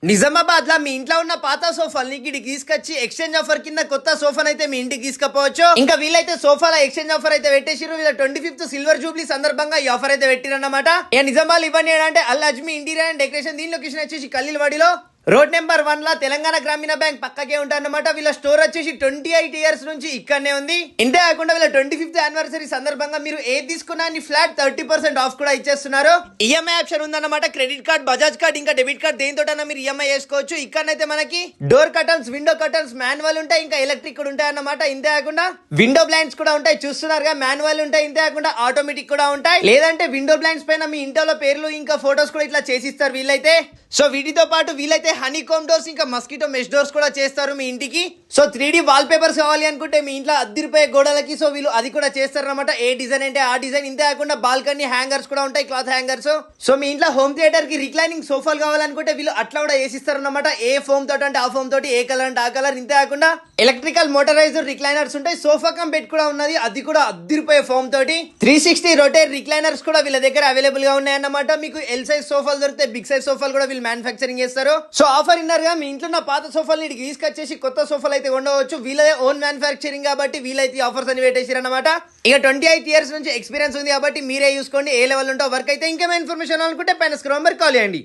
నిజామాబాద్ లో మీ ఇంట్లో ఉన్న పాత సోఫాలు ఇక్కడికి తీసుకొచ్చి ఎక్స్చేంజ్ ఆఫర్ కింద కొత్త సోఫాను అయితే మీ ఇంటికి తీసుకపోవచ్చు. ఇంకా వీళ్ళైతే సోఫాల ఎక్స్చేంజ్ ఆఫర్ అయితే పెట్టేసిరు. వీళ్ళ 25th సిల్వర్ జూబ్లీ సందర్భంగా ఈ ఆఫర్ అయితే పెట్టిరన్నమాట. ఇక నిజామాబాద్ ఇవన్నీ ఏంటంటే అల్ అజ్మీ ఇంటీరియర్ అండ్ డెకరేషన్. దీని లొకేషన్ వచ్చేసి కల్లిల్వాడిలో రోడ్ నెంబర్ 1 లా తెలంగాణ గ్రామీణ బ్యాంక్ పక్కకే ఉంటారన్నమాట. వీళ్ళ స్టోర్ వచ్చేసి 28 ఇయర్స్ నుంచి ఇక్కడనే ఉంది. ఇంతే కాకుండా వీళ్ళ 25th యానివర్సరీ సందర్భంగా మీరు ఏది తీసుకున్నా ఫ్లాట్ 30% ఆఫ్ కూడా ఇచ్చేస్తున్నారు. ఈఎంఐ ఆప్షన్ ఉందన్నమాట. క్రెడిట్ కార్డ్, బజాజ్ కార్డ్, ఇంకా డెబిట్ కార్డ్ దేనితోటైనా మీరు ఈఎంఐ చేసుకోవచ్చు. ఇక్కడనైతే మనకి door curtains, window curtains manual ఉంటాయి, ఇంకా ఎలక్ట్రిక్ కూడా ఉంటాయి అన్నమాట. ఇంతే కాకుండా విండో బ్లైండ్స్ కూడా ఉంటాయి, చూస్తున్నారుగా మాన్యువల్ ఉంటాయి. ఇంతే కాకుండా ఆటోమేటిక్ కూడా ఉంటాయి. లేదంటే విండో బ్లైండ్స్ పైన మీ ఇంట్లో పేర్లు ఇంకా ఫోటోస్ కూడా ఇట్లా చేసిస్తారు వీళ్ళైతే. సో వీటితో పాటు వీళ్ళైతే హనీకోమ్ డోర్స్, ఇంకా మస్కిటో మెష్ డోర్స్ కూడా చేస్తారు మీ ఇంటికి. సో 3D వాల్ పేపర్స్ కావాలి అనుకుంటే మీ ఇంట్లో అద్దరిపోయే గోడలకి సో వీళ్ళు అది కూడా చేస్తారు అనమాట. ఏ డిజైన్ అంటే ఆ డిజైన్. ఇంతే కాకుండా బాల్కనీ హ్యాంగర్స్ కూడా ఉంటాయి, క్లాత్ హ్యాంగర్స్. సో మీ ఇంట్లో హోమ్ థియేటర్ కి రిక్లైనింగ్ సోఫాలు కావాలనుకుంటే వీళ్ళు అట్లా కూడా వేసిస్తారు అనమాట. ఏ ఫోమ్ తోటి అంటే ఆ ఫోమ్ తోటి, ఏ కలర్ అంటే ఆ కలర్. ఇంతే కాకుండా ఎలక్ట్రికల్ మోటరైజ్డ్ రిక్లైనర్స్ ఉంటాయి. సోఫా కమ్ బెడ్ కూడా ఉన్నది, అది కూడా అద్దరిపోయే ఫోమ్ తోటి. 360 రొటేట్ రిక్లైనర్స్ కూడా వీళ్ళ దగ్గర అవైలబుల్ గా ఉన్నాయి అన్నమాట. మీకు ఎల్ సైజ్ సోఫాలు దొరుకుతాయి, బిగ్ సైజ్ సోఫాలు కూడా వీళ్ళు మ్యానుఫ్యాక్చరింగ్ చేస్తారు. సో ఆఫర్ ఇన్నర్ గా మీ ఇంట్లో ఉన్న పాత సోఫాలు ఇక్కడికి తీసుకొచ్చేసి కొత్త సోఫాలు అయితే ఉండవచ్చు. వీళ్ళదే ఓన్ మ్యానుఫ్యాక్చరింగ్ కాబట్టి వీళ్ళైతే ఆఫర్స్ అని పెట్టేసారు అనమాట. ఇక 28 ఇయర్స్ నుంచి ఎక్స్పీరియన్స్ ఉంది కాబట్టి మీరే చూసుకోండి ఏ లెవెల్ ఉంటో వర్క్ అయితే. ఇంకేమైనా ఇన్ఫర్మేషన్ అనుకుంటే పైన స్క్రోల్ నెంబర్ కాల్ చేయండి.